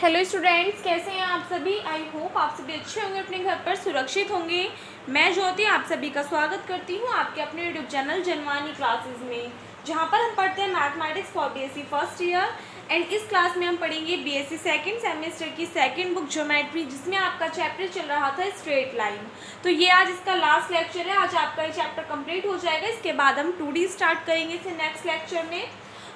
Hello students, कैसे हैं आप सभी। आई होप आप सभी अच्छे होंगे, अपने घर पर सुरक्षित होंगे। मैं ज्योति आप सभी का स्वागत करती हूं आपके अपने यूट्यूब चैनल जनवानी क्लासेस में, जहां पर हम पढ़ते हैं mathematics for BSc first year. And इस क्लास में हम पढ़ेंगे बीएससी सेकंड सेमेस्टर की सेकंड बुक ज्योमेट्री, जिसमें आपका चैप्टर चल रहा था स्ट्रेट लाइन। तो ये आज इसका लास्ट लेक्चर है। आज आपका ये चैप्टर कंप्लीट हो जाएगा। इसके बाद हम 2D स्टार्ट करेंगे इसे नेक्स्ट लेक्चर में।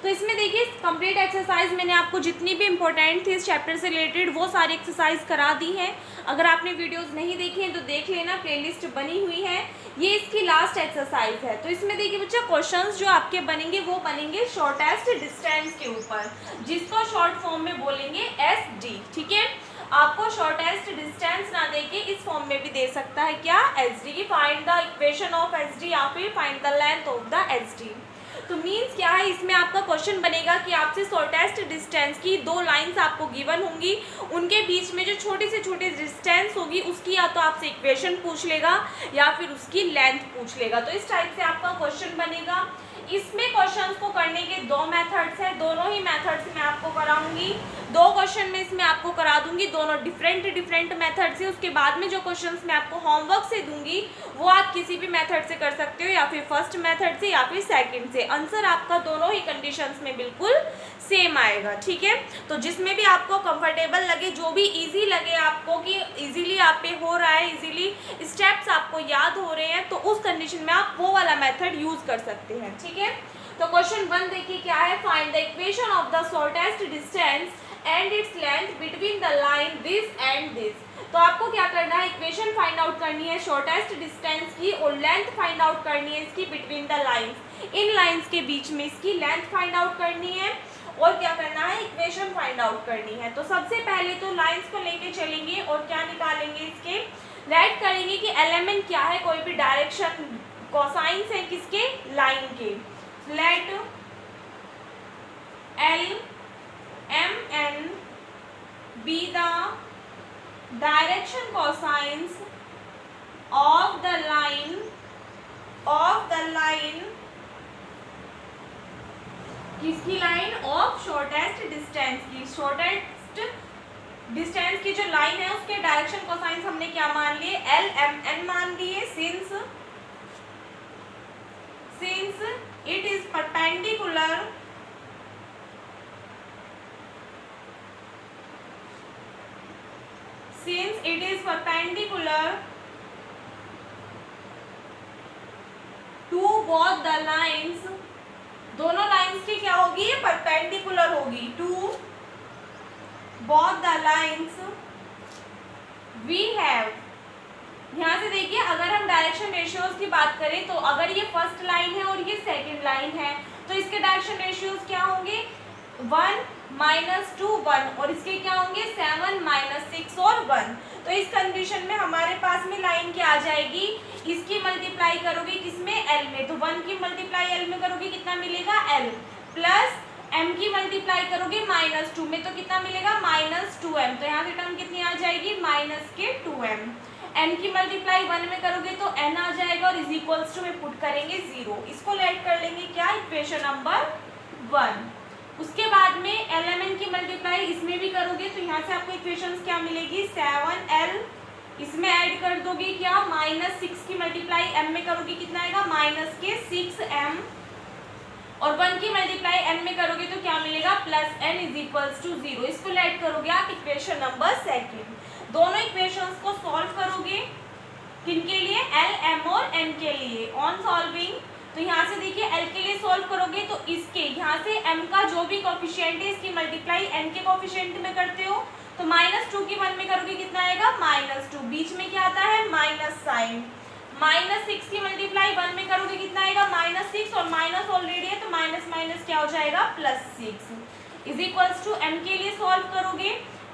तो इसमें देखिए कंप्लीट एक्सरसाइज मैंने आपको जितनी भी इंपॉर्टेंट थी इस चैप्टर से रिलेटेड वो सारी एक्सरसाइज करा दी हैं। अगर आपने वीडियोस नहीं देखी हैं तो देख लेना, प्लेलिस्ट बनी हुई है। ये इसकी लास्ट एक्सरसाइज है। तो इसमें देखिए बच्चा क्वेश्चंस जो आपके बनेंगे वो बनेंगे शॉर्टेस्ट डिस्टेंस के ऊपर, जिसको शॉर्ट फॉर्म में बोलेंगे SD। ठीक है, आपको शॉर्टेस्ट डिस्टेंस ना देके इस फॉर्म में भी दे सकता है क्या, SD। Find the equation of SD या फिर find the length of the SD। तो मीन्स क्या है, इसमें आपका क्वेश्चन बनेगा कि आपसे शॉर्टेस्ट डिस्टेंस की दो लाइंस आपको गिवन होंगी, उनके बीच में जो छोटी से छोटी डिस्टेंस होगी उसकी या तो आपसे इक्वेशन पूछ लेगा या फिर उसकी लेंथ पूछ लेगा। तो इस टाइप से आपका क्वेश्चन बनेगा। इसमें क्वेश्चंस को करने के दो मेथड्स हैं, दोनों ही मेथड्स मैं आपको कराऊंगी। दो क्वेश्चन में इसमें आपको करा दूंगी, दोनों डिफरेंट मेथड से। उसके बाद में जो क्वेश्चंस मैं आपको होमवर्क से दूंगी वो आप किसी भी मेथड से कर सकते हो, या फिर फर्स्ट मेथड से या फिर सेकंड से। आंसर आपका दोनों ही कंडीशंस में बिल्कुल सेम आएगा। ठीक है, तो जिसमें भी आपको कंफर्टेबल लगे, जो भी इजी लगे आपको कि इजीली आप पे हो रहा है, इजीली स्टेप्स आपको याद हो रहे हैं, तो उस कंडीशन में आप वो वाला मेथड यूज कर सकते हैं। ठीक है, तो क्वेश्चन 1 देखिए क्या है। Find the equation of the shortest distance and its length between the line this and this. तो आपको क्या करना है, इक्वेशन फाइंड आउट करनी है शॉर्टेस्ट डिस्टेंस की, और लेंथ फाइंड आउट करनी है इसकी between the lines. In lines के बीच में इसकी लेंथ फाइंड आउट करनी है, और क्या करना है, इक्वेशन फाइंड आउट करनी है। तो सबसे पहले तो लाइंस को लेके चलेंगे और क्या निकालेंगे, इसके राइट करेंगे कि एलिमेंट क्या है, कोई भी डायरेक्शन कोसाइंस है किसके, लाइन के। Let LMN be the direction cosines of the line किसकी लाइन, ऑफ शॉर्टेस्ट डिस्टेंस की। शॉर्टेस्ट डिस्टेंस की जो लाइन है उसके डायरेक्शन कोसाइंस हमने क्या मान लिए, LMN मान लिए। Since it is perpendicular to both the lines, दोनों लाइंस की क्या होगी, ये परपेंडिकुलर होगी to both the lines we have. यहाँ से देखिए अगर हम डायरेक्शन रेशियोज की बात करें तो अगर ये फर्स्ट लाइन है और ये सेकंड लाइन है तो इसके डायरेक्शन रेशियोज क्या होंगे, 1 - 2 1, और इसके क्या होंगे 7 - 6 और 1। तो इस कंडीशन में हमारे पास में लाइन क्या आ जाएगी, इसकी मल्टीप्लाई करोगे किसमें, L में, तो 1 की मल्टीप्लाई L में करोगे कितना मिलेगा, L, प्लस M की मल्टीप्लाई करोगे -2 में तो कितना मिलेगा, -2M। तो यहाँ से टर्म कितनी आ जाएगी, -2M। n की मल्टीप्लाई 1 में करोगे तो n आ जाएगा, और इज इक्वल्स टू में पुट करेंगे 0। इसको लेट कर लेंगे क्या, इक्वेशन नंबर 1। उसके बाद में LMN की मल्टीप्लाई इसमें भी करोगे तो यहाँ से आपको इक्वेशंस क्या मिलेगी, 7L, इसमें ऐड कर दोगे क्या, -6 की मल्टीप्लाई m में करोगे कितना आएगा, -6M, और 1 की मल्टीप्लाई n में करोगे तो क्या मिलेगा, +n इज इक्वल्स टू 0। इसको लेट करोगे आप इक्वेशन नंबर 2। दोनों इक्वेशंस को सॉल्व करोगे, किनके लिए, L, M और N के लिए। ऑन सॉल्विंग तो यहाँ से देखिए L के लिए सॉल्व करोगे तो इसके यहाँ से M का जो भी कोफिशिएंट है इसकी मल्टीप्लाई N के कोफिशिएंट में करते हो तो -2 की 1 में करोगे कितना आएगा, -2, बीच में क्या आता है, माइनस साइन। -6 की मल्टीप्लाई 1 में करोगे कितना आएगा, -6, और माइनस ऑलरेडी है तो माइनस माइनस क्या हो जाएगा, +6 इज इक्वल्स टू M के लिए सॉल्व करोगे।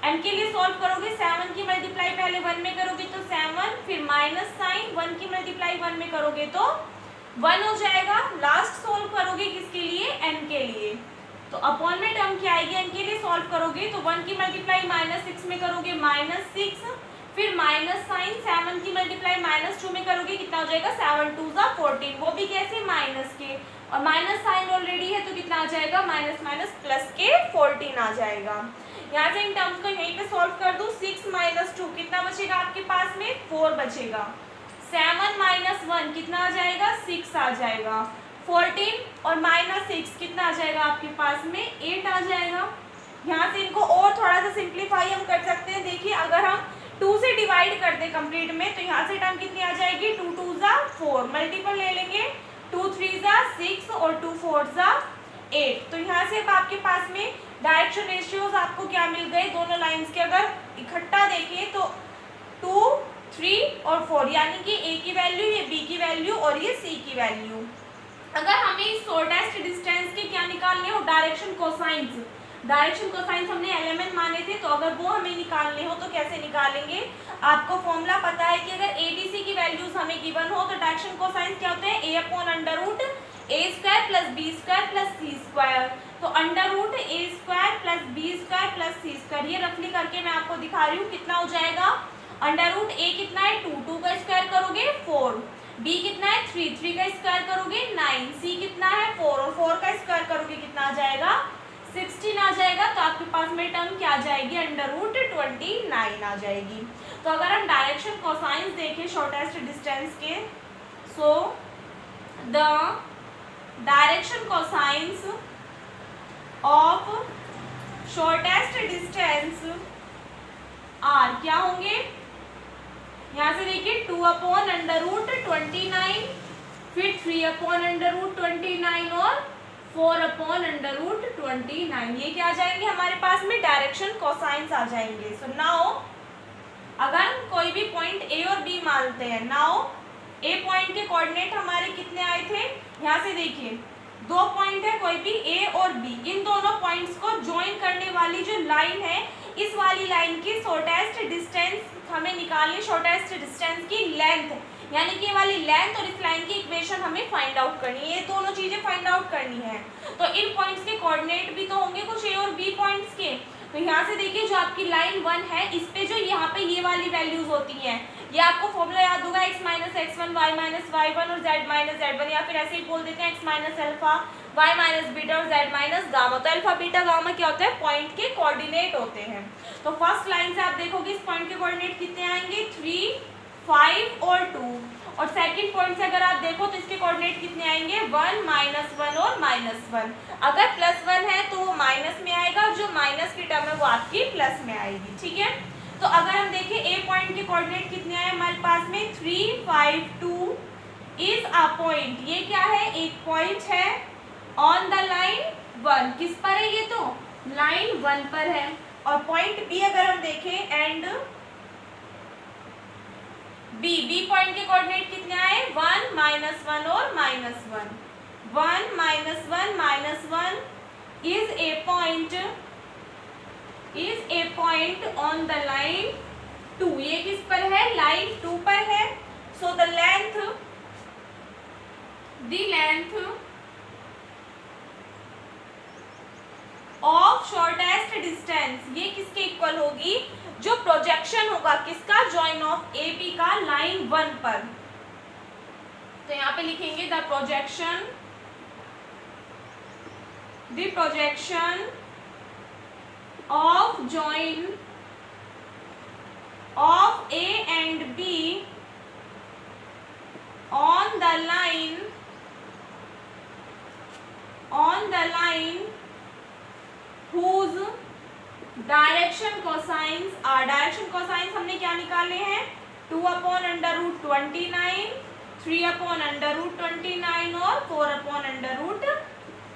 n के लिए सॉल्व करोगे, 7 की मल्टीप्लाई पहले 1 में करोगे तो 7, फिर माइनस साइन, 1 की मल्टीप्लाई 1 में करोगे तो 1 हो जाएगा। लास्ट सॉल्व करोगे किसके लिए, n के लिए, तो अपॉन में टर्म क्या आएगी, n के लिए सॉल्व करोगे तो 1 की मल्टीप्लाई -6 में करोगे -6, फिर माइनस साइन, 7 की मल्टीप्लाई -2 में करोगे कितना हो जाएगा, 7 2 = 14, वो भी कैसे, माइनस के, और माइनस साइन ऑलरेडी है तो कितना आ जाएगा, माइनस माइनस प्लस के 14 आ जाएगा। यहाँ से इन टर्म्स को यहीं पे सॉल्व कर दूं, 6 माइनस 2 कितना बचेगा आपके पास में, 4 बचेगा। 7 माइनस 1 कितना आ जाएगा, 6 आ जाएगा। 14 और माइनस 6 कितना आ जाएगा आपके पास में, 8 आ जाएगा। यहाँ से इनको और थोड़ा सा सिंप्लीफाई हम कर सकते हैं। देखिए अगर हम 2 से डिवाइड कर दे कंप्लीट में, तो यहाँ से टर्म कितनी आ जाएगी, 2 2 ज़ा 4, मल्टीपल ले लेंगे, 2 3 ज़ा 6 और 2 4 ज़ा 8। तो यहाँ से अब आपके पास में डायरेक्शन रेशियोज आपको क्या मिल गए, दोनों लाइंस के अगर इकट्ठा देखें तो 2 3 और 4, यानी कि ए की वैल्यू, ये बी की वैल्यू और ये सी की वैल्यू। अगर हमें इस शॉर्टेस्ट डिस्टेंस के क्या निकालने हो, डायरेक्शन कोसाइंस। डायरेक्शन कोसाइंस हमने एलिमेंट माने थे, तो अगर वो हमें निकालने हो तो कैसे निकालेंगे, आपको फॉर्मूला पता है कि अगर एबीसी की वैल्यूज हमें गिवन हो तो डायरेक्शन कोसाइंस क्या होते हैं, A upon under root A square plus B square plus C square. तो under root A square plus B square plus C square, ये रफली करके मैं आपको दिखा रही हूँ कितना हो जाएगा। अंडर रूट ए कितना है, 2 2 का स्क्वायर करोगे 4, बी कितना है 3 3 का स्क्वायर करोगे 9, सी कितना है 4 और 4 का स्क्वायर करोगे कितना आ जाएगा, 16 आ जाएगा। तो आपके पास में टर्म क्या आ जाएगी, अंडर रूट 29 आ जाएगी। तो अगर हम डायरेक्शन कोसाइंस देखें शॉर्टेस्ट डिस्टेंस के, so the direction cosines of shortest distance are क्या होंगे, यहाँ से देखिए 2 अपॉन अंडर रूट 29, फिर 3 अपॉन अंडर रूट 29 और 4 अपॉन अंडर रूट 29, ये क्या आ जाएंगे हमारे पास में, डायरेक्शन कोसाइंस आ जाएंगे। सो नाउ अगर हम कोई भी पॉइंट ए और बी मानते हैं, नाउ ए पॉइंट के कोऑर्डिनेट हमारे कितने आए थे, यहाँ से देखिए 2 पॉइंट है कोई भी ए और बी, इन दोनों पॉइंट्स को ज्वाइन करने वाली जो लाइन है, इस वाली लाइन की शॉर्टेस्ट डिस्टेंस हमें निकालनी, शॉर्टेस्ट डिस्टेंस की लेंथ, यानी कि ये वाली लेंथ और इस लाइन की इक्वेशन हमें फाइंड आउट करनी है, ये दोनों चीजें फाइंड आउट करनी है। तो इन पॉइंट्स के कोऑर्डिनेट भी तो होंगे कुछ ए और बी पॉइंट्स के। तो यहाँ से देखिए जो आपकी लाइन 1 है, इस पे जो यहाँ पे ये वाली वैल्यूज होती हैं, ये आपको फॉर्मूला याद होगा x minus x1 y minus y1 और z माइनस z1, या फिर ऐसे ही बोल देते हैं x minus alpha y minus beta और z माइनस गामा। तो अल्फा बीटा गामा क्या होता है, पॉइंट के कोऑर्डिनेट होते हैं। तो फर्स्ट लाइन से आप देखोगे इस पॉइंट के कोऑर्डिनेट कितने आएंगे, 3 5 और 2, और सेकंड पॉइंट से अगर आप देखो तो इसके कोऑर्डिनेट कितने आएंगे, 1 -1 और -1। अगर +1 है तो वो माइनस में आएगा, और जो माइनस की टर्म है वो आपकी प्लस में आएगी, ठीक है। तो अगर हम देखें ए पॉइंट के कोऑर्डिनेट कितने आए हमारे पास में, 3 5 2 इज अ पॉइंट, ये क्या है, एक पॉइंट है ऑन द लाइन 1, किस पर है, ये तो लाइन 1 पर है। और पॉइंट बी अगर हम देखें एंड बी पॉइंट के कोऑर्डिनेट कितने आए, 1 -1 और -1, 1 -1 -1 is a point on the line 2, ये किस पर है, लाइन 2 पर है। So the length of shortest distance, ये किसके इक्वल होगी, जो प्रोजेक्शन होगा किसका, जॉइन ऑफ ए बी का लाइन 1 पर। तो यहाँ पे लिखेंगे the projection of join of A and B on the line whose direction cosines are, direction cosines हमने क्या निकाले हैं, 2 upon under root 29, 3 upon under root 29 और 4 अपॉन अंडर रूट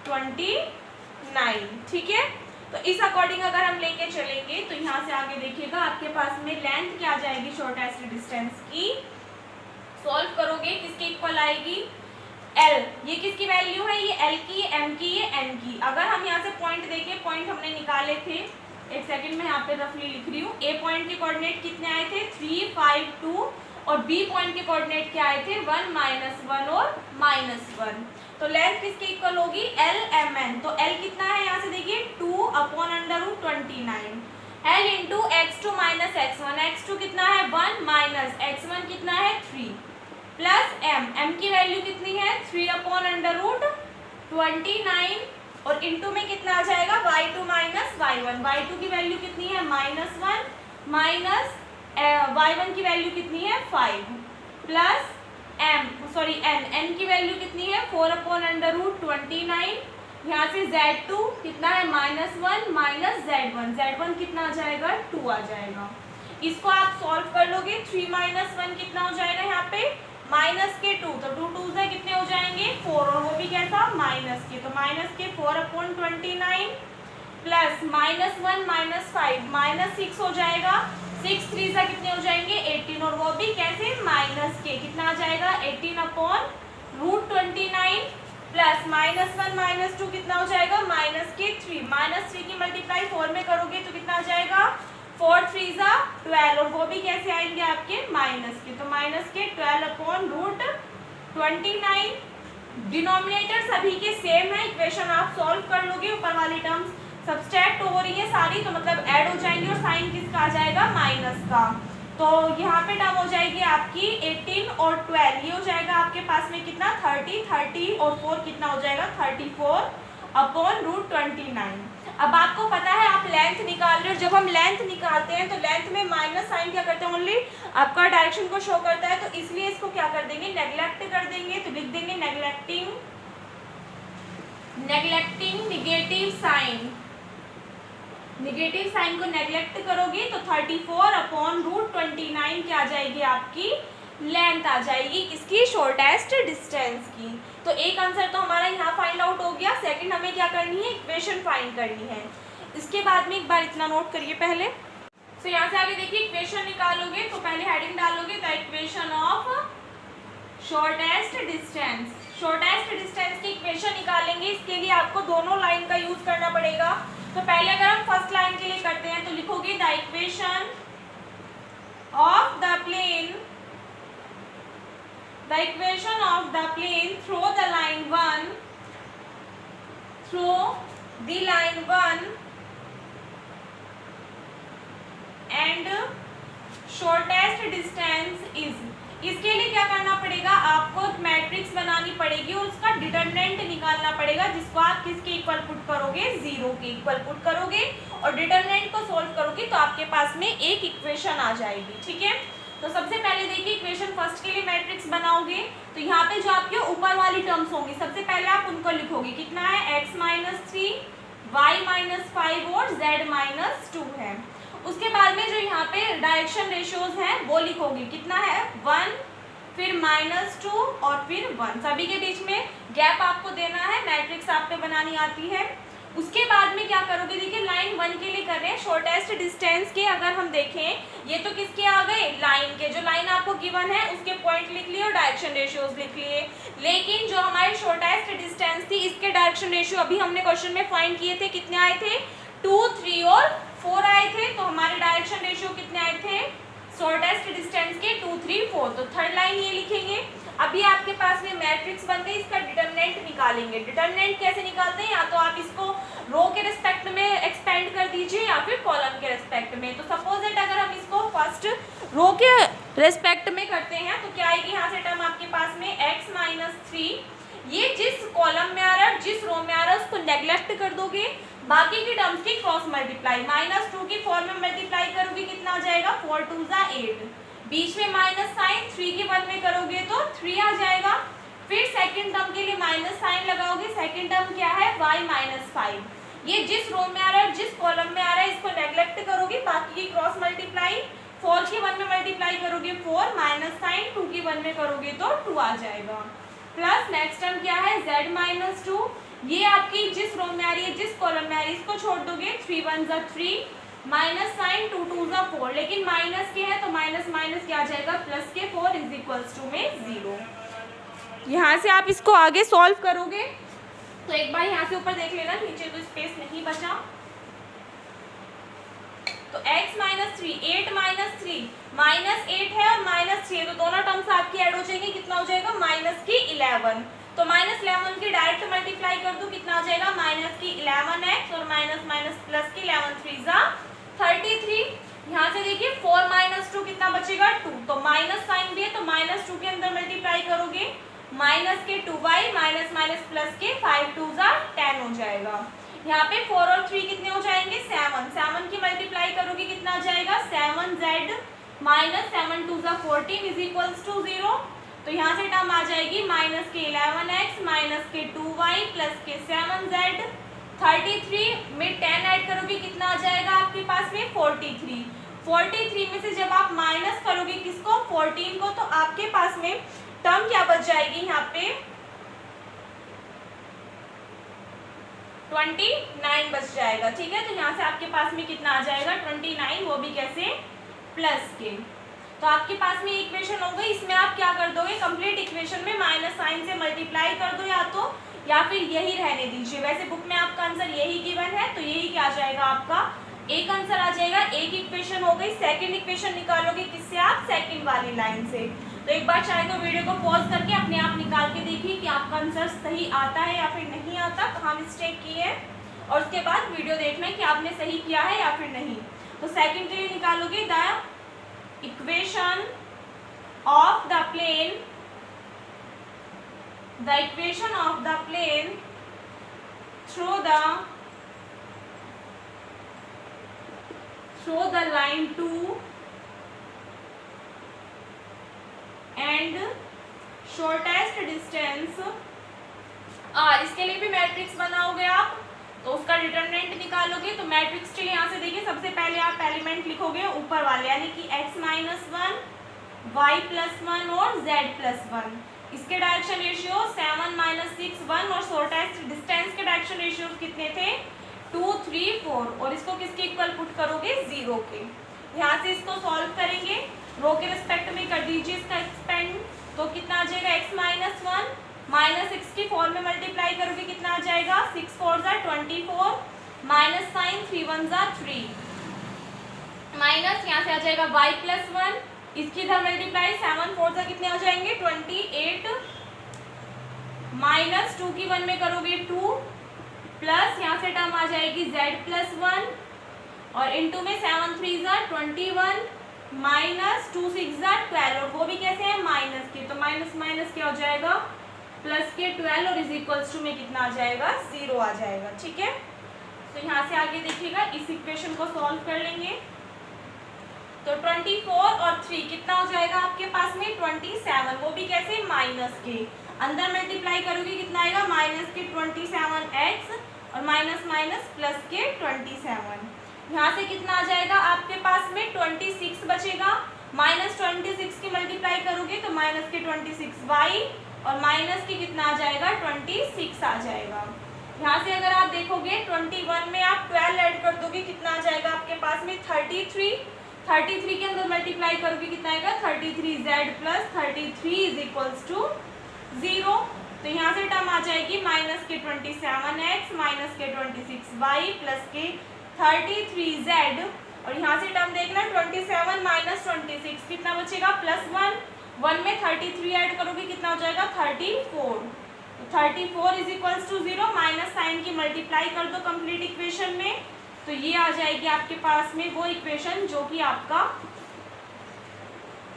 29, ठीक है। तो इस अकॉर्डिंग अगर हम लेके चलेंगे तो यहाँ से आगे देखिएगा आपके पास में लेंथ क्या आ जाएगी शॉर्टेस्ट डिस्टेंस की, सॉल्व करोगे किसके इक्वल आएगी, L, ये किसकी वैल्यू है, ये L की, ये M की, ये N की। अगर हम यहाँ से पॉइंट देखें, पॉइंट हमने निकाले थे, एक सेकंड में यहाँ पे रफली लिख रही हूँ। ए पॉइंट के कोऑर्डिनेट कितने आए थे, 3 5 2, और बी पॉइंट के कोऑर्डिनेट क्या आए थे, 1 -1 और -1। तो लेंथ किसके इक्वल होगी, L M N। तो L कितना है, यहाँ से देखिए 2 upon under root 29, L into x2 minus x1, x2 कितना है 1 माइनस x1 कितना है 3, प्लस m की वैल्यू कितनी है 3 अपॉन अंडर रूट 29 और इंटू में कितना आ जाएगा y2 माइनस y1। y2 की वैल्यू कितनी है -1 माइनस y1 की वैल्यू कितनी है 5 प्लस n की वैल्यू कितनी है 4/√29। यहाँ से z2 कितना है -1 माइनस z1 कितना आ जाएगा 2 आ जाएगा। इसको आप सॉल्व कर लोगे 3 माइनस 1 कितना हो जाएगा यहाँ पे माइनस के 2, तो 2 2 से कितने हो जाएंगे 4 और वो भी कैसा माइनस के, तो माइनस के 4/29 प्लस -1 माइनस 5 -6 हो जाएगा। 6 3 से कितने हो जाएंगे 18 और वो भी कैसे माइनस के, कितना आ जाएगा 18/√29 प्लस -1 -2 कितना हो जाएगा -3 की मल्टीप्लाई 4 में करोगे तो कितना आ जाएगा 4 3 12 और वो भी कैसे आएंगे आपके माइनस के, तो माइनस के 12/√29। डिनोमिनेटर सभी के सेम है, इक्वेशन आप सॉल्व कर लोगे। ऊपर वाली टर्म्स सब्सट्रैक्ट हो रही है सारी, तो मतलब ऐड हो जाएंगी और साइन किसका आ जाएगा माइनस का। तो यहाँ पे टर्म हो जाएगी आपकी 18 और 12, ये हो जाएगा आपके पास में कितना 30 और 4 कितना हो जाएगा 34/√29। अब आपको पता है आप लेंथ निकाल रहे हो, जब हम लेंथ निकालते हैं तो लेंथ में माइनस साइन क्या करते हैं ओनली आपका डायरेक्शन को शो करता है, तो इसलिए इसको क्या कर देंगे नेग्लेक्ट कर देंगे, तो लिख देंगे नेग्लेक्टिंग निगेटिव साइन को नेग्लेक्ट करोगे तो 34/√29 क्या आ जाएगी आपकी लेंथ आ जाएगी किसकी शॉर्टेस्ट डिस्टेंस की। तो एक आंसर तो हमारा यहाँ फाइंड आउट हो गया। सेकंड हमें क्या करनी है इक्वेशन फाइंड करनी है। इसके बाद में एक बार इतना नोट करिए पहले। तो यहाँ से आगे देखिए इक्वेशन निकालोगे तो पहले हेडिंग डालोगे the equation of shortest distance की इक्वेशन निकालेंगे। इसके लिए आपको दोनों लाइन का यूज करना पड़ेगा। तो पहले अगर हम फर्स्ट लाइन के लिए करते हैं तो लिखोगे the equation of the plane through the line 1 and shortest distance is। इसके लिए क्या करना पड़ेगा आपको मैट्रिक्स बनानी पड़ेगी और उसका डिटरमिनेंट निकालना पड़ेगा, जिसको आप किसके इक्वल पुट करोगे 0 के इक्वल पुट करोगे और डिटरमिनेंट को सोल्व करोगे तो आपके पास में एक इक्वेशन आ जाएगी। ठीक है, तो सबसे पहले देखिए इक्वेशन फर्स्ट के लिए मैट्रिक्स बनाओगे तो यहाँ पे जो आपके ऊपर वाली टर्म्स होंगी सबसे पहले आप उनको लिखोगे। कितना है x - 3 y - 5 और z - 2 है। उसके बाद में जो यहाँ पे डायरेक्शन रेशियोज हैं वो लिखोगे। कितना है 1 फिर -2 और फिर 1, सभी के बीच में गैप आपको देना है। मैट्रिक्स आप पे बनानी आती है। उसके बाद में क्या करोगे देखिए लाइन 1 के लिए कर रहे हैं शॉर्टेस्ट डिस्टेंस के। अगर हम देखें ये तो किसके आ गए लाइन के, जो लाइन आपको गिवन है उसके पॉइंट लिख लिए और डायरेक्शन रेशियोज लिख लिए। लेकिन जो हमारी शॉर्टेस्ट डिस्टेंस थी इसके डायरेक्शन रेशियो अभी हमने क्वेश्चन में फाइंड किए थे, कितने आए थे 2 3 और 4 आए थे। तो हमारे डायरेक्शन रेशियो कितने आए थे शॉर्टेस्ट डिस्टेंस के 2 3 4। तो थर्ड लाइन ये लिखेंगे। अभी आपके पास में मैट्रिक्स बन गई, इसका डिटरमिनेंट निकालेंगे। डिटरमिनेंट कैसे निकालते हैं, या तो आप इसको रो के रिस्पेक्ट में एक्सपेंड कर दीजिए या फिर कॉलम के रिस्पेक्ट में। तो सपोज दैट अगर हम इसको फर्स्ट रो के रिस्पेक्ट में करते हैं तो क्या आएगी यहाँ से टर्म आपके पास में x - 3। ये जिस कॉलम में आ रहा है जिस रो में आ रहा है उसको नेग्लेक्ट कर दोगे, बाकी की टर्म्स की क्रॉस मल्टीप्लाई -2 की 4 में मल्टीप्लाई करोगे कितना आ जाएगा 4 2 8, बीच में माइनस साइन 3 के 1 में करोगे तो 3 आ जाएगा। फिर सेकंड टर्म के लिए माइनस साइन लगाओगे। सेकंड टर्म क्या है y - 5। ये जिस रो में आ रहा है जिस कॉलम में आ रहा है इसको नेग्लेक्ट करोगे, बाकी की क्रॉस मल्टीप्लाई 4 के 1 में मल्टीप्लाई करोगे 4 माइनस साइन 2 के 1 में करोगे तो 2 आ जाएगा। प्लस नेक्स्ट टर्म क्या है z - 2। ये आपकी जिस रो में आ रही है जिस कॉलम में आ रही है इसको छोड़ दोगे 3 1 3 माइनस साइन 2 2 4, लेकिन माइनस के है तो माइनस माइनस क्या आ जाएगा प्लस के 4 = में 0। यहाँ से आप इसको आगे सॉल्व करोगे तो एक बार यहाँ से ऊपर देख लेना, नीचे तो स्पेस नहीं बचा। तो x - 3 8 - 3 -8 है और -3 तो दोनों टर्म्स आपकी ऐड हो जाएंगी। कितना हो जाएगा -11। तो -11 की डायरेक्ट मल्टीप्लाई कर दो, कितना आ जाएगा -11x और माइनस माइनस प्लस की 11 3 33। यहाँ से देखिए 4 - 2 कितना बचेगा 2, तो माइनस साइन भी है तो -2 के अंदर मल्टीप्लाई करोगे माइनस के 2y माइनस माइनस प्लस के 5 2 10 हो जाएगा। यहाँ पे 4 और 3 कितने हो जाएंगे 7, 7 की मल्टीप्लाई करोगे कितना आ जाएगा 7z minus 7 2 14 is equals to 0। तो यहाँ से टर्म आ जाएगी माइनस के 11x माइनस के 2y प्लस के 7z। 33 में 10 ऐड करोगे कितना आ जाएगा आपके पास में 43। 43 में से जब आप माइनस करोगे किसको 14 को, तो आपके पास में टर्म क्या बच जाएगी यहाँ पे 29 बच जाएगा। ठीक है, तो यहाँ से आपके पास में कितना आ जाएगा 29, वो भी कैसे प्लस के। तो आपके पास में इक्वेशन हो गई। इसमें आप क्या कर दोगे कंप्लीट इक्वेशन में माइनस साइन से मल्टीप्लाई कर दो या फिर यही रहने दीजिए। वैसे बुक में आपका आंसर यही गिवन है, तो यही क्या आ जाएगा आपका एक आंसर आ जाएगा। एक इक्वेशन हो गई। सेकंड इक्वेशन निकालोगे किससे आप सेकंड वाली लाइन से। तो एक बार चाहे तो वीडियो को पॉज करके अपने आप निकाल के देखिए कि आपका आंसर सही आता है या फिर नहीं आता, कहाँ मिस्टेक की है, और उसके बाद वीडियो देखना है कि आपने सही किया है या फिर नहीं। तो सेकंड के लिए निकालोगे the equation of the plane through the line 2 and shortest distance r। इसके लिए भी मैट्रिक्स बनाओगे आप, तो उसका डिटरमिनेंट निकालोगे। तो मैट्रिक्स के लिए यहाँ से देखिए सबसे पहले आप एलिमेंट लिखोगे ऊपर वाले, यानी कि x माइनस 1 y प्लस 1 और z प्लस 1। इसके डायरेक्शन रेशियो 7 माइनस 6 1 और शॉर्टेस्ट डिस्टेंस के डायरेक्शन रेशियो कितने थे 2 3 4, और इसको किसके इक्वल पुट करोगे 0 के। यहाँ से इसको सॉल्व करेंगे, रो के रिस्पेक्ट में कर दीजिए इसका एक्सपेंड। तो कितना आ जाएगा x माइनस 1 माइनस 6 की 4 में मल्टीप्लाई करोगे कितना आ जाएगा 6 4 24 माइनस साइन 3 1 3 माइनस यहाँ से आ जाएगा y प्लस 1, इसकी इधर मल्टीप्लाई 7 4 कितने हो जाएंगे 28 माइनस 2 की 1 में करोगे 2 प्लस यहाँ से टर्म आ जाएगी z प्लस 1 और इनटू में 7 3 21 माइनस 2 6 12, और वो भी कैसे है माइनस के। तो माइनस माइनस क्या हो जाएगा प्लस के 12 और इज इक्वल्स टू में कितना आ जाएगा 0 आ जाएगा। ठीक है, तो यहाँ से आगे देखिएगा इस इक्वेशन को सॉल्व कर लेंगे। तो 24 और 3 कितना हो जाएगा आपके पास में 27, वो भी कैसे माइनस के। अंदर मल्टीप्लाई करोगे कितना आएगा माइनस के 27x और माइनस माइनस प्लस के 27। यहाँ से कितना आ जाएगा आपके पास में 26 बचेगा। माइनस 26 की मल्टीप्लाई करोगे तो माइनस के 26y और माइनस की कितना आ जाएगा 26 आ जाएगा। यहाँ से अगर आप देखोगे 21 में आप 12 ऐड कर दोगे कितना आ जाएगा आपके पास में 33 के अंदर मल्टीप्लाई करोगे कितना आएगा 33z plus 33 is equals to 0। तो यहाँ से टर्म आ जाएगी माइनस के 27x माइनस के 26y प्लस के 33z, और यहाँ से टर्म देखना 27 माइनस 26 कितना बचेगा प्लस 1 में 33 ऐड करोगे कितना हो जाएगा 34। 34 is equals to 0, minus sign की मल्टीप्लाई कर दो कंप्लीट इक्वेशन में, तो ये आ जाएगी आपके पास में वो इक्वेशन जो कि आपका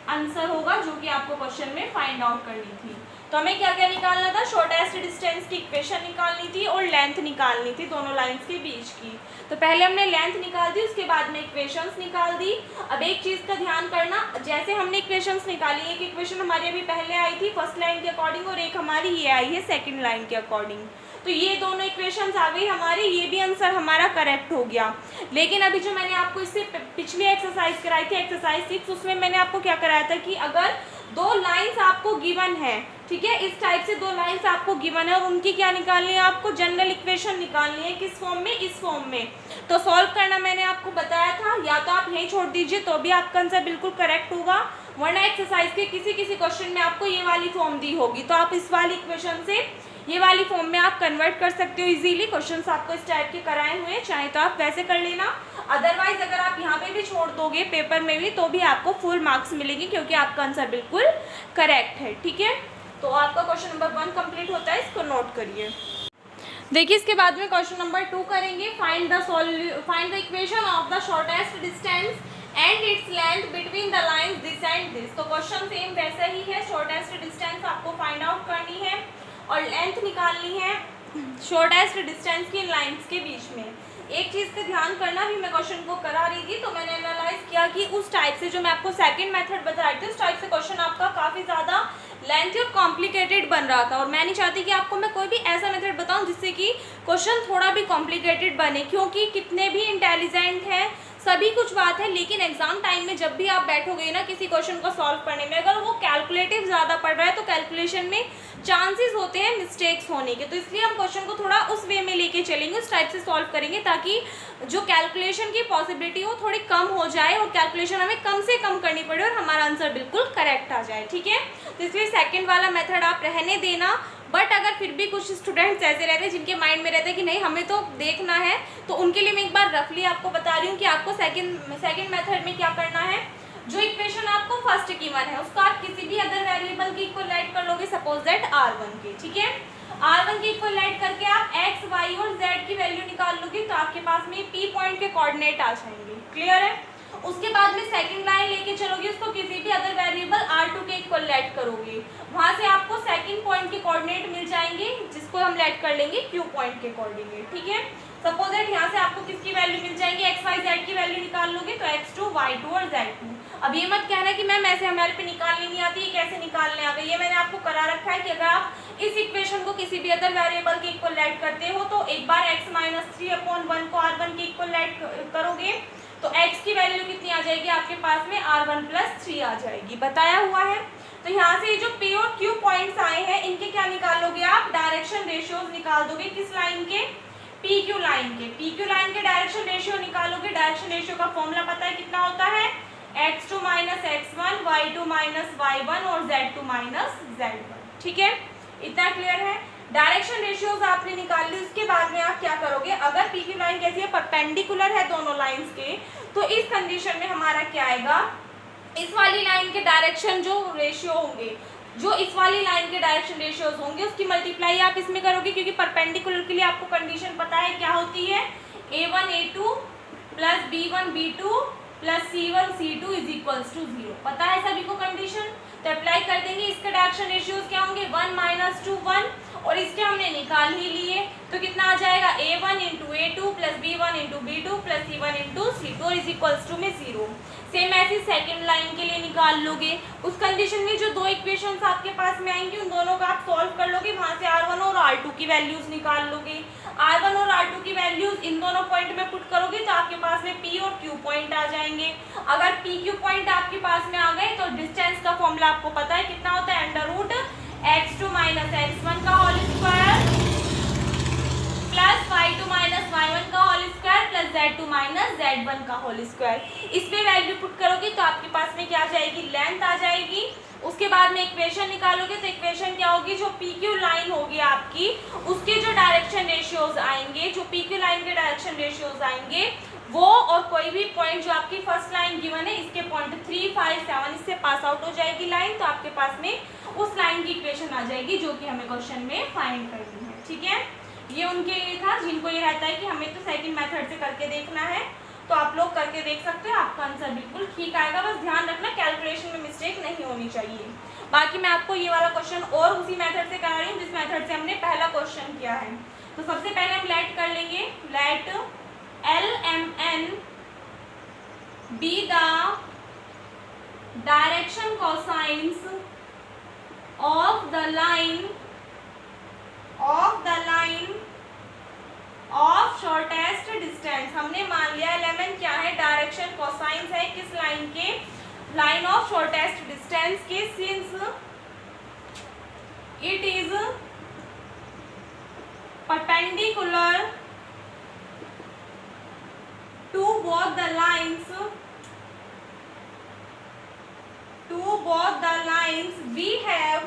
आंसर होगा, जो कि आपको क्वेश्चन में फाइंड आउट करनी थी। तो हमें क्या क्या निकालना था शॉर्टेस्ट डिस्टेंस की इक्वेशन निकालनी थी और लेंथ निकालनी थी दोनों लाइंस के बीच की। तो पहले हमने लेंथ निकाल दी, उसके बाद में इक्वेशंस निकाल दी। अब एक चीज़ का ध्यान करना, जैसे हमने इक्वेशंस निकाली, एक इक्वेशन हमारी अभी पहले आई थी फर्स्ट लाइन के अकॉर्डिंग और एक हमारी ये आई है सेकेंड लाइन के अकॉर्डिंग। तो ये दोनों इक्वेशंस आ गई हमारी, ये भी आंसर हमारा करेक्ट हो गया। लेकिन अभी जो मैंने आपको इससे पिछली एक्सरसाइज कराई थी एक्सरसाइज 6, उसमें मैंने आपको क्या कराया था कि अगर दो लाइंस आपको गिवन है, ठीक है, इस टाइप से दो लाइंस आपको गिवन है और उनकी क्या निकालनी है आपको जनरल इक्वेशन निकालनी है, किस फॉर्म में इस फॉर्म में। तो सॉल्व करना मैंने आपको बताया था, या तो आप यहीं छोड़ दीजिए तो भी आपका आंसर बिल्कुल करेक्ट होगा, वरना एक्सरसाइज के किसी क्वेश्चन में आपको ये वाली फॉर्म दी होगी तो आप इस वाली इक्वेशन से ये वाली फॉर्म में आप कन्वर्ट कर सकते हो इजीली। क्वेश्चंस आपको इस टाइप के कराए हुए हैं, चाहे तो आप वैसे कर लेना, अदरवाइज अगर आप यहाँ पे भी छोड़ दोगे पेपर में भी तो भी आपको फुल मार्क्स मिलेंगे क्योंकि आपका आंसर बिल्कुल करेक्ट है। ठीक है, तो आपका क्वेश्चन नंबर 1 कंप्लीट होता है, इसको नोट करिए। देखिए इसके बाद में क्वेश्चन नंबर 2 करेंगे, find the equation of the shortest distance and its length between the lines this and this. तो क्वेश्चन सेम वैसा ही है, शॉर्टेस्ट डिस्टेंस आपको फाइंड आउट करनी है और लेंथ निकालनी है शॉर्टेस्ट डिस्टेंस की लाइंस के बीच में। एक चीज़ का ध्यान करना, भी मैं क्वेश्चन को करा रही थी तो मैंने एनालाइज किया कि उस टाइप से जो मैं आपको सेकंड मेथड बता रही थी उस टाइप से क्वेश्चन आपका काफ़ी ज़्यादा लेंथी और कॉम्प्लिकेटेड बन रहा था, और मैं नहीं चाहती कि आपको मैं कोई भी ऐसा मेथड बताऊं जिससे कि क्वेश्चन थोड़ा भी कॉम्प्लिकेटेड बने, क्योंकि कितने भी इंटेलिजेंट हैं सभी कुछ बात है, लेकिन एग्जाम टाइम में जब भी आप बैठोगे ना किसी क्वेश्चन को सॉल्व करने में, अगर वो कैलकुलेटिव ज़्यादा पड़ रहा है तो कैलकुलेशन में चांसेस होते हैं मिस्टेक्स होने के। तो इसलिए हम क्वेश्चन को थोड़ा उस वे में लेके चलेंगे, उस टाइप से सॉल्व करेंगे ताकि जो कैलकुलेशन की पॉसिबिलिटी हो थोड़ी कम हो जाए और कैलकुलेशन हमें कम से कम करनी पड़े और हमारा आंसर बिल्कुल करेक्ट आ जाए। ठीक है, तो इसलिए सेकेंड वाला मेथड आप रहने देना। बट अगर फिर भी कुछ स्टूडेंट्स ऐसे रहते हैं जिनके माइंड में रहता है कि नहीं हमें तो देखना है, तो उनके लिए मैं एक बार रफली आपको बता रही हूँ कि आपको सेकंड मेथड में क्या करना है। जो इक्वेशन आपको फर्स्ट गिवन है उसका आप किसी भी अदर वेरिएबल की इक्वल ऐड कर लोगे, सपोज दैट r1 के। ठीक है, r1 की इक्वल ऐड करके आप x, y और z की वैल्यू निकाल लोगे तो आपके पास में p पॉइंट के कोऑर्डिनेट आ जाएंगे। क्लियर है? उसके बाद में सेकंड लाइन लेके चलोगे, उसको किसी भी अदर वेरिएबल r2 के इक्वल ऐड करोगे, वहां से आपको सेकंड पॉइंट के कोऑर्डिनेट मिल जाएंगे जिसको हम ऐड कर लेंगे q पॉइंट के कोऑर्डिनेट। ठीक है, सपोज दैट यहाँ से आपको किसकी वैल्यू मिल जाएगी, x, y, z की वैल्यू निकाल लोगे तो x2, y2 और z2। अब ये मत कहना कि मैम ऐसे हमारे पे निकालनी नहीं आती, ये कैसे निकालने आ गई। ये मैंने आपको करा रखा है कि अगर आप इस इक्वेशन को किसी भी अदर वेरिएबल के इक्वल ऐड करते हो तो एक बार x - 3/1 को r1 के इक्वल ऐड करोगे तो x की वैल्यू कितनी आ जाएगी आपके पास में, r1 + 3 आ जाएगी, बताया हुआ है। तो यहाँ से जो p और q पॉइंट्स आए हैं इनके क्या निकालोगे आप, डायरेक्शन रेशियोज निकाल दोगे। किस लाइन के, PQ लाइन के। PQ लाइन के डायरेक्शन रेशियो निकालोगे। डायरेक्शन रेशियो का फॉर्मूला पता है कितना होता है, x2 - x1, y2 - y1 और z2 - z1। ठीक है, इतना क्लियर है। डायरेक्शन रेशियोज आपने निकाल ली, उसके बाद में आप क्या करोगे, अगर PQ लाइन कैसी है, परपेंडिकुलर है दोनों लाइंस के, तो इस कंडीशन में हमारा क्या आएगा, इस वाली लाइन के डायरेक्शन जो रेशियो होंगे, जो इस वाली लाइन के डायरेक्शन रेशियोज होंगे उसकी मल्टीप्लाई आप इसमें करोगे, क्योंकि परपेंडिकुलर के लिए आपको कंडीशन पता है क्या होती है, a1 a2 + b1 b2 + c1 c2 = 0। पता है सभी को कंडीशन, तो अप्लाई कर देंगे। इसके डायरेक्शन रेशियोज क्या होंगे, 1 - 2 1, और इसके हमने निकाल ही लिए तो कितना आ जाएगा, a1 × a2 + b1 × b2 + c1 × c2 = में 0। सेम ऐसे सेकंड लाइन के लिए निकाल लोगे। उस कंडीशन में जो दो इक्वेशंस आपके पास में आएंगी उन दोनों का आप सॉल्व कर लोगे, वहां से r1 और r2 की वैल्यूज निकाल लोगे। r1 और r2 की वैल्यूज इन दोनों पॉइंट में पुट करोगे तो आपके पास में p और q पॉइंट आ जाएंगे। अगर p q पॉइंट आपके पास में आ गए तो डिस्टेंस का फॉर्मूला आपको पता है कितना होता है, √x2 - x1 का whole square plus y2 - y1 का whole square plus z2 - z1 का होल स्क्वायर। इसमें वैल्यू पुट करोगे तो आपके पास में क्या आ जाएगी, लेंथ आ जाएगी। उसके बाद में इक्वेशन निकालोगे तो इक्वेशन क्या होगी, जो PQ लाइन होगी आपकी उसके जो डायरेक्शन रेशियोज आएंगे, जो PQ लाइन के डायरेक्शन रेशियोज आएंगे वो, और कोई भी पॉइंट जो आपकी फर्स्ट लाइन गिवन है इसके पॉइंट 3 5 7 इससे पास आउट हो जाएगी लाइन, तो आपके पास में उस लाइन की इक्वेशन आ जाएगी जो कि हमें क्वेश्चन में फाइंड करनी है। ठीक है, ये उनके लिए था जिनको ये रहता है कि हमें तो सेकंड मेथड से करके देखना है, तो आप लोग करके देख सकते हो, आपका आंसर बिल्कुल ठीक आएगा। बस ध्यान रखना कैलकुलेशन में मिस्टेक नहीं होनी चाहिए। बाकी मैं आपको ये वाला क्वेश्चन और उसी मेथड से करा रही हूँ जिस मेथड से हमने पहला क्वेश्चन किया है। तो सबसे पहले हम लेट कर लेंगे, late LMN be the direction cosines of the line of shortest distance। हमने मान लिया LMN क्या है, डायरेक्शन कोसाइंस है किस लाइन के, लाइन ऑफ शॉर्टेस्ट डिस्टेंस के, since it is perpendicular to both the lines we have।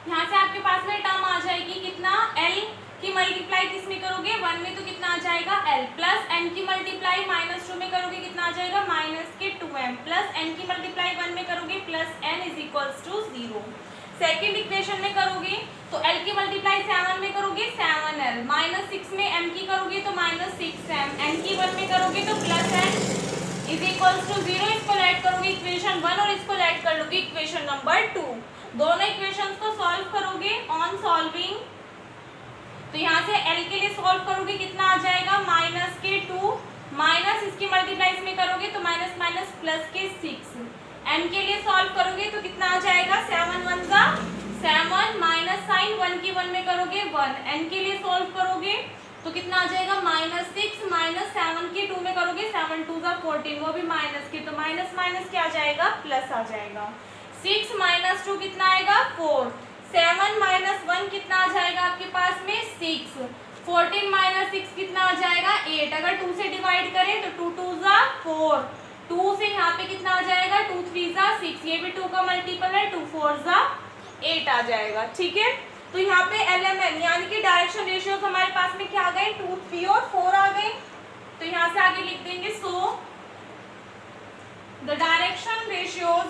यहाँ से आपके पास में टर्म आ जाएगी कितना, L की मल्टीप्लाई किस में करोगे, 1 में तो कितना आ जाएगा L, प्लस n की मल्टीप्लाई -2 में करोगे कितना आ जाएगा, -2m, प्लस n की मल्टीप्लाई 1 में करोगे प्लस n = 0। सेकेंड इक्वेशन में करोगे तो L की मल्टीप्लाई 7 में करोगे 7L, -6 में m की करोगे तो -6m, n की 1 में करोगे तो +n इज इक्वल्स टू 0, इसको ऐड करोगे इक्वेशन 1 और इसको ऐड कर लोगे इक्वेशन नंबर 2। दोनों इक्वेशंस को सॉल्व करोगे। ऑन सॉल्विंग तो यहाँ से L के लिए सॉल्व करोगे कितना आ जाएगा -2, माइनस इसकी मल्टीप्लाई इसमें करोगे तो माइनस माइनस प्लस के 6। M के लिए सॉल्व करोगे तो कितना आ जाएगा 7 1 जा 7, माइनस साइन 1 की 1 में करोगे 1। N के लिए सॉल्व करोगे तो कितना आ जाएगा -6, माइनस 7 की 2 में करोगे 7 2 जा 14, वो भी माइनस की, तो माइनस माइनस क्या आ जाएगा प्लस आ जाएगा। 6 माइनस 2 कितना आएगा 4, 7 माइनस 1 कितना आ जाएगा आपके पास में 6, 14 माइनस 6 कितना आ जाएगा 8। अगर 2 से डिवाइड करें तो 2 2 जा 4, 2 से यहाँ पे कितना आ जाएगा 2 3 जा 6, ये भी 2 का मल्टीपल है, 2 4 जा 8 आ जाएगा। ठीक है, तो यहाँ पे LMN यानी कि डायरेक्शन रेशियोज हमारे पास में क्या आ गए 2 3 और 4 आ गए। तो यहाँ से आगे लिख देंगे सो the direction ratios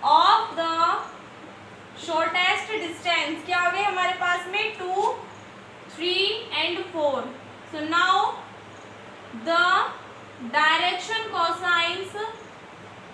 of the shortest distance क्या आ गए हमारे पास में 2 3 and 4। So now the direction cosines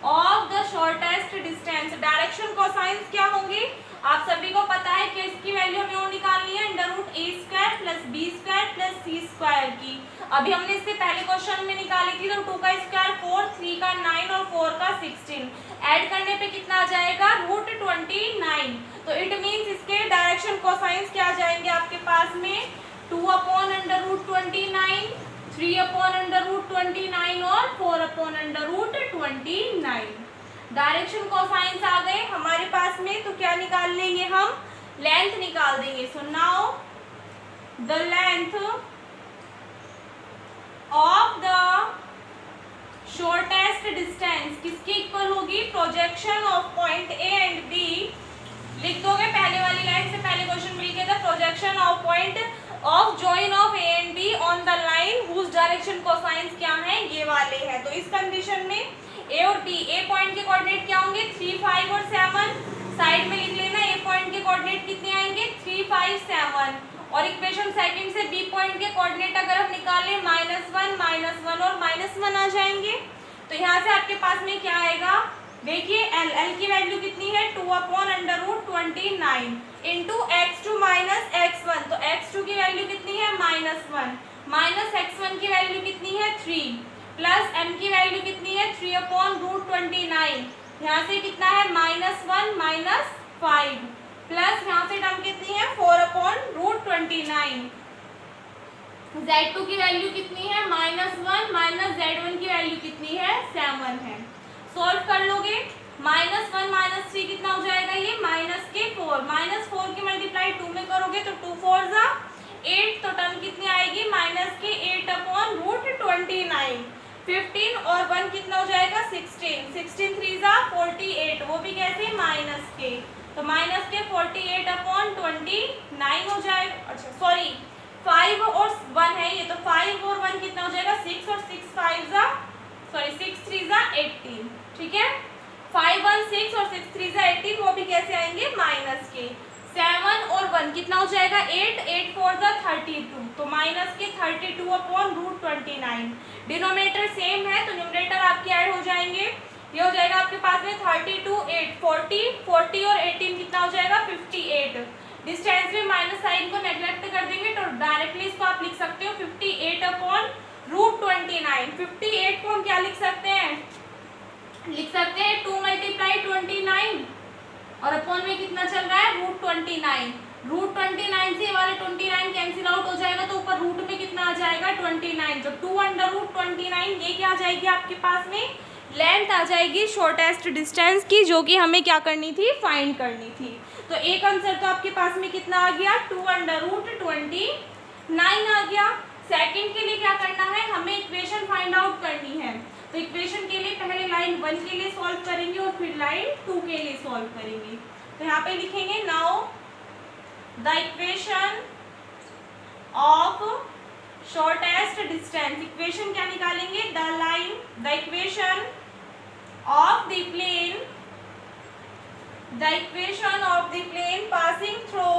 of the shortest distance, direction cosines क्या होंगे आप सभी को पता है कि इसकी वैल्यू हमें और निकालनी है √a² plus b² plus c² की। अभी हमने इससे पहले क्वेश्चन में निकाली थी, तो 2 का स्क्वायर 4, 3 का 9 और 4 का 16, ऐड करने पे कितना आ जाएगा √29। तो इट मीन्स इसके डायरेक्शन कोसाइंस क्या आ जाएंगे आपके पास में 2/√29, 3/√29 और 4/√29। डायरेक्शन कोसाइंस आ गए हमारे पास में, तो क्या निकाल लेंगे हम लेंथ निकाल देंगे। So now the length of the shortest distance किसकी इक्वल होगी projection of point A and B. लिख दोगे पहले वाली लाइन से, पहले क्वेश्चन में लिखे थे projection of point of join of A and B on the line whose direction cosines क्या है ये वाले हैं। तो इस कंडीशन में ए और बी, ए पॉइंट के कोऑर्डिनेट क्या होंगे 3 5 और 7, साइड में लिख लेना। ए पॉइंट के कोऑर्डिनेट कितने आएंगे 3 5 7, और इक्वेशन सेकंड से बी पॉइंट के कोऑर्डिनेट अगर हम निकालें -1 और -1 आ जाएंगे। तो यहाँ से आपके पास में क्या आएगा देखिए एल की वैल्यू कितनी है 2/√29 इंटू x2 माइनस x1, तो x2 की वैल्यू कितनी है -1, माइनस x1 की वैल्यू कितनी है 3, प्लस m की वैल्यू कितनी है 3/√29, यहाँ से कितना है -1 -5, प्लस यहाँ से टर्म कितनी है 4/√29। z2 की वैल्यू कितनी है -1 माइनस z1 की वैल्यू कितनी है 7 है। सॉल्व कर लोगे -1 -3 कितना हो जाएगा ये -4, -4 की मल्टीप्लाई 2 में करोगे तो 2 4 जा 8, तो टर्म कितनी आएगी -8/√29। 15 और 1 कितना हो जाएगा 16, 16 3 जा 48, वो भी कैसे -के, तो -48/29 हो जाएगा। अच्छा सॉरी 5 और 1 है ये, तो 5 और 1 कितना हो जाएगा 6 और 6 5 जा 6 3 जा 18। ठीक है, 5 1 6 और 6 3 जा 18, वो भी कैसे आएंगे के। 7 और 1 कितना हो जाएगा 8, 8 4 जा 32, तो के 32/√29। डिनोमिनेटर सेम है तो न्यूमरेटर आपके ऐड हो जाएंगे। ये हो जाएगा आपके पास में 32 8 40 और 18 कितना हो जाएगा 58। डिस्टेंस में माइनस साइन को नेग्लेक्ट कर देंगे तो डायरेक्टली इसको आप लिख सकते हो 58/√29। 58 को हम क्या लिख सकते हैं 2 × 29 और अपॉन में कितना चल रहा है √29। √29 से वाले 29 कैंसिल आउट हो जाएगा, तो ऊपर रूट में कितना आ जाएगा 29, तो 2/√29 ये क्या आ जाएगी आपके पास में लेंथ आ जाएगी शॉर्टेस्ट डिस्टेंस की, जो कि हमें क्या करनी थी फाइंड करनी थी। तो एक आंसर तो आपके पास में कितना आ गया 2/√29 आ गया। सेकंड के लिए क्या करना है हमें इक्वेशन फाइंड आउट करनी है। तो इक्वेशन के लिए पहले लाइन 1 के लिए सॉल्व करेंगे और फिर लाइन 2 के लिए सॉल्व करेंगे। तो यहाँ पे लिखेंगे now the equation of shortest distance. Equation क्या निकालेंगे the equation of the plane passing through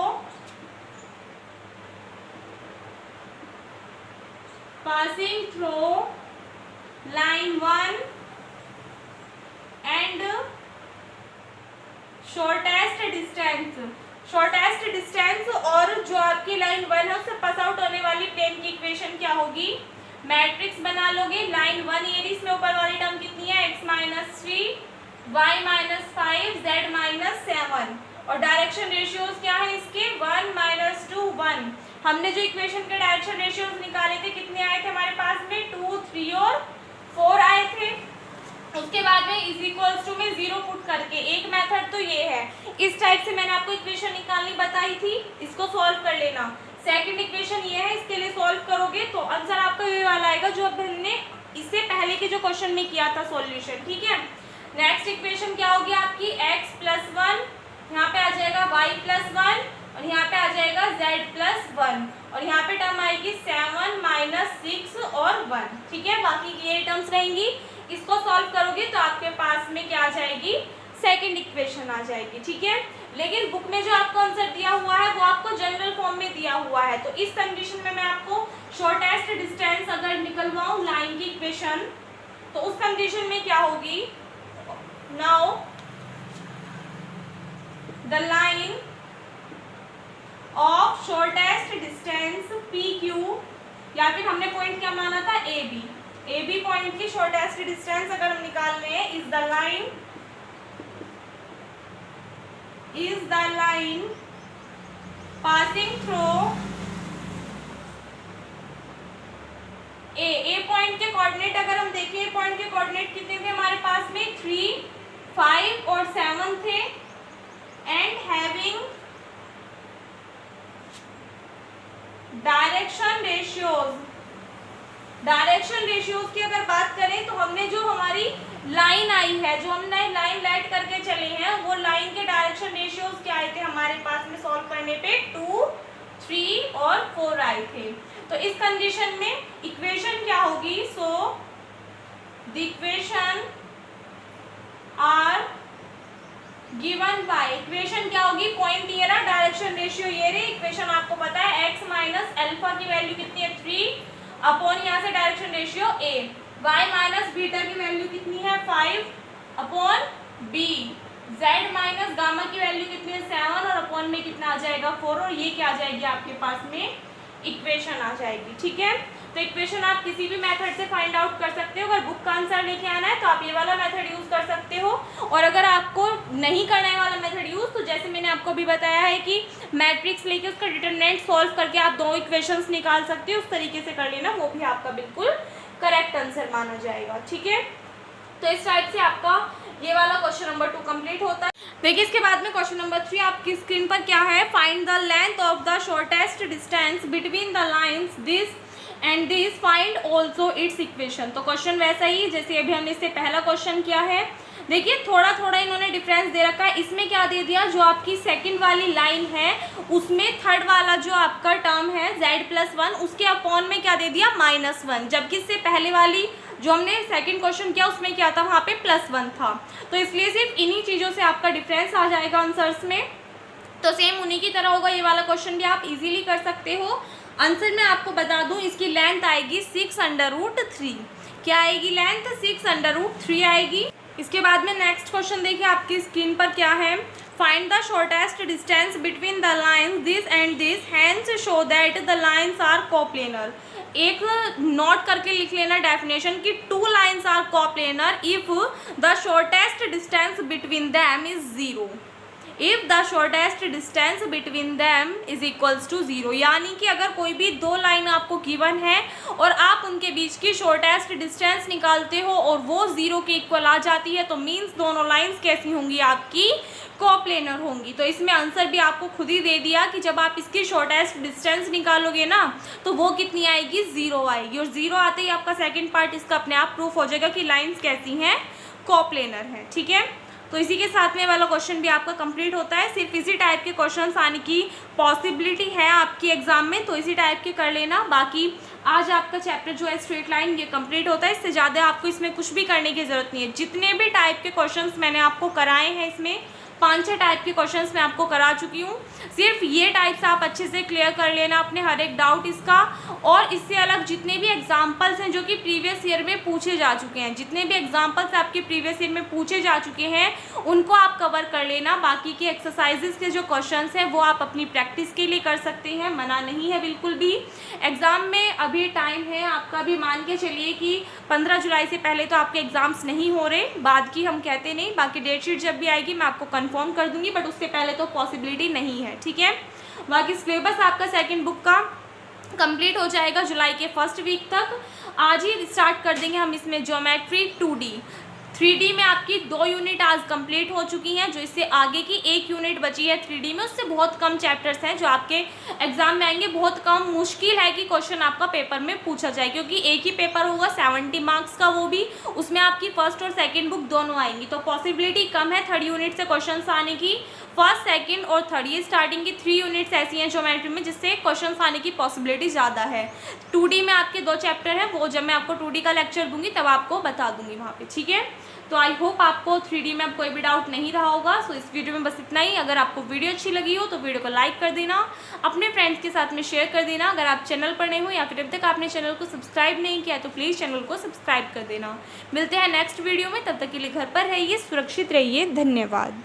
passing through line 1 and shortest distance और जो आपकी लाइन 1 है उससे पास आउट होने वाली प्लेन की इक्वेशन क्या होगी, मैट्रिक्स बना लोगे। लाइन 1 ये इसमें ऊपर वाली टर्म कितनी है, x - 3 y - 5 z - 7 और डायरेक्शन रेशियोज क्या है इसके 1 - 2 1। हमने जो इक्वेशन के डायरेक्शन रेशियोज निकाले थे कितने आए थे हमारे पास में 2 3 और 4 आए थे। उसके बाद में इज इक्वल्स टू में 0 पुट करके एक मेथड तो ये है, इस टाइप से मैंने आपको इक्वेशन निकालनी बताई थी, इसको सॉल्व कर लेना। सेकंड इक्वेशन ये है, इसके लिए सॉल्व करोगे तो आंसर आपका ये वाला आएगा जो अब हमने इससे पहले के जो क्वेश्चन में किया था सॉल्यूशन, ठीक है। नेक्स्ट इक्वेशन क्या होगी आपकी x + 1, यहाँ पे आ जाएगा y + 1 और यहाँ पे आ जाएगा z + 1 और यहाँ पे टर्म आएगी 7 - 6 और 1, ठीक है। बाकी ये टर्म्स रहेंगी, इसको सॉल्व करोगे तो आपके पास में क्या आ जाएगी, सेकंड इक्वेशन आ जाएगी, ठीक है। लेकिन बुक में जो आपको आंसर दिया हुआ है वो आपको जनरल फॉर्म में दिया हुआ है, तो इस कंडीशन में मैं आपको शॉर्टेस्ट डिस्टेंस अगर निकलवाऊं लाइन की इक्वेशन तो उस कंडीशन में क्या होगी, now the line of shortest distance PQ या फिर हमने पॉइंट क्या माना था AB पॉइंट की शॉर्टेस्ट डिस्टेंस अगर हम निकाल रहे हैं is the line passing through a point के कोऑर्डिनेट अगर हम देखें, पॉइंट के कोऑर्डिनेट कितने थे हमारे पास में 3 5 और 7 थे एंड हैविंग डायरेक्शन रेशियोज की अगर बात करें तो हमने जो हमारी लाइन आई है, जो हमने लाइन लाइट करके चले हैं वो लाइन के डायरेक्शन रेशियोज क्या आए थे हमारे पास में सॉल्व करने पे 2 3 और 4 आए थे। तो इस कंडीशन में इक्वेशन क्या होगी, so the equation are given by, equation क्या होगी, पॉइंट ये रहा, डायरेक्शन रेशियो ये रही, इक्वेशन आपको पता है x - अल्फा की वैल्यू कितनी है 3 अपॉन यहाँ से direction ratio a, y - beta की वैल्यू कितनी है 5 अपॉन b, z - गामा की वैल्यू कितनी है 7 और अपॉन में कितना आ जाएगा 4 और ये क्या आ जाएगी आपके पास में इक्वेशन आ जाएगी, ठीक है। तो इक्वेशन आप किसी भी मेथड से फाइंड आउट कर सकते हो, अगर बुक का आंसर लेके आना है तो आप ये वाला मेथड यूज कर सकते हो और अगर आपको नहीं करना है वाला मेथड यूज तो जैसे मैंने आपको अभी बताया है कि मैट्रिक्स लेके उसका डिटरमिनेंट सॉल्व करके आप 2 इक्वेशंस निकाल सकते हो, उस तरीके से कर लेना, वो भी आपका बिल्कुल करेक्ट आंसर माना जाएगा, ठीक है। तो इस टाइप से आपका ये वाला क्वेश्चन नंबर 2 कंप्लीट होता है। देखिए इसके बाद में क्वेश्चन नंबर 3 आपकी स्क्रीन पर क्या है, find the length of the shortest distance between the lines this and this, find also it's equation. तो क्वेश्चन वैसा ही जैसे अभी हमने इससे पहला क्वेश्चन किया है। देखिए थोड़ा थोड़ा इन्होंने डिफरेंस दे रखा है, इसमें क्या दे दिया, जो आपकी सेकंड वाली लाइन है उसमें थर्ड वाला जो आपका टर्म है z + 1 उसके अपॉन में क्या दे दिया -1, जबकि इससे पहले वाली जो हमने सेकंड क्वेश्चन किया उसमें क्या था, वहाँ पे +1 था। तो इसलिए सिर्फ इन्हीं चीज़ों से आपका डिफरेंस आ जाएगा आंसर्स में। तो सेम उन्हीं की तरह होगा, ये वाला क्वेश्चन भी आप इजीली कर सकते हो। आंसर मैं आपको बता दूं, इसकी लेंथ आएगी 6√3। क्या आएगी लेंथ, 6√3 आएगी। इसके बाद में नेक्स्ट क्वेश्चन देखिए आपकी स्क्रीन पर क्या है, find the shortest distance between the lines this and this, hence show that the lines are coplanar. एक नोट करके लिख लेना डेफिनेशन कि 2 lines are coplanar if the shortest distance between them is 0, if the shortest distance between them is equals to 0। यानी कि अगर कोई भी 2 लाइन आपको गिवन है और आप उनके बीच की शॉर्टेस्ट डिस्टेंस निकालते हो और वो 0 के इक्वल आ जाती है तो मीन्स दोनों लाइन्स कैसी होंगी, आपकी कोप्लेनर होंगी। तो इसमें आंसर भी आपको खुद ही दे दिया कि जब आप इसकी शॉर्टेस्ट डिस्टेंस निकालोगे ना तो वो कितनी आएगी, 0 आएगी और 0 आते ही आपका सेकंड पार्ट इसका अपने आप प्रूफ हो जाएगा कि लाइन्स कैसी हैं, कोप्लेनर हैं, ठीक है। तो इसी के साथ में वाला क्वेश्चन भी आपका कंप्लीट होता है। सिर्फ इसी टाइप के क्वेश्चंस आने की पॉसिबिलिटी है आपकी एग्जाम में, तो इसी टाइप के कर लेना। बाकी आज आपका चैप्टर जो है स्ट्रेट लाइन ये कंप्लीट होता है, इससे ज़्यादा आपको इसमें कुछ भी करने की ज़रूरत नहीं है। जितने भी टाइप के क्वेश्चंस मैंने आपको कराए हैं इसमें 5-6 टाइप के क्वेश्चंस मैं आपको करा चुकी हूँ। सिर्फ ये टाइप्स आप अच्छे से क्लियर कर लेना अपने हर एक डाउट इसका। और इससे अलग जितने भी एग्जाम्पल्स हैं जो कि प्रीवियस ईयर में पूछे जा चुके हैं, जितने भी एग्जाम्पल्स आपके प्रीवियस ईयर में पूछे जा चुके हैं उनको आप कवर कर लेना। बाकी के एक्सरसाइजेस के जो क्वेश्चंस हैं वो आप अपनी प्रैक्टिस के लिए कर सकते हैं, मना नहीं है बिल्कुल भी। एग्ज़ाम में अभी टाइम है आपका भी, मान के चलिए कि 15 जुलाई से पहले तो आपके एग्ज़ाम्स नहीं हो रहे, बाद की हम कहते नहीं। बाकी डेट शीट जब भी आएगी मैं आपको कंफर्म कर दूंगी, बट उससे पहले तो पॉसिबिलिटी नहीं है, ठीक है। बाकी सिलेबस आपका सेकंड बुक का कंप्लीट हो जाएगा जुलाई के फर्स्ट वीक तक। आज ही स्टार्ट कर देंगे हम इसमें ज्योमेट्री 2D। 3D में आपकी 2 यूनिट आज कंप्लीट हो चुकी हैं, जो इससे आगे की 1 यूनिट बची है 3D में। उससे बहुत कम चैप्टर्स हैं जो आपके एग्जाम में आएंगे। बहुत कम, मुश्किल है कि क्वेश्चन आपका पेपर में पूछा जाए, क्योंकि एक ही पेपर होगा 70 मार्क्स का, वो भी उसमें आपकी फर्स्ट और सेकंड बुक दोनों आएंगी, तो पॉसिबिलिटी कम है थर्ड यूनिट से क्वेश्चन आने की। फर्स्ट, सेकंड और थर्ड, ये स्टार्टिंग की 3 यूनिट्स ऐसी हैं ज्योमेट्री में जिससे क्वेश्चन आने की पॉसिबिलिटी ज़्यादा है। 2D में आपके 2 चैप्टर हैं, वो जब मैं आपको 2D का लेक्चर दूंगी तब आपको बता दूंगी वहाँ पे, ठीक है। तो आई होप आपको 3D में अब कोई भी डाउट नहीं रहा होगा। सो इस वीडियो में बस इतना ही। अगर आपको वीडियो अच्छी लगी हो तो वीडियो को लाइक कर देना, अपने फ्रेंड्स के साथ में शेयर कर देना। अगर आप चैनल पर नए हो या फिर अभी तक आपने चैनल को सब्सक्राइब नहीं किया तो प्लीज़ चैनल को सब्सक्राइब कर देना। मिलते हैं नेक्स्ट वीडियो में, तब तक के लिए घर पर रहिए, सुरक्षित रहिए। धन्यवाद।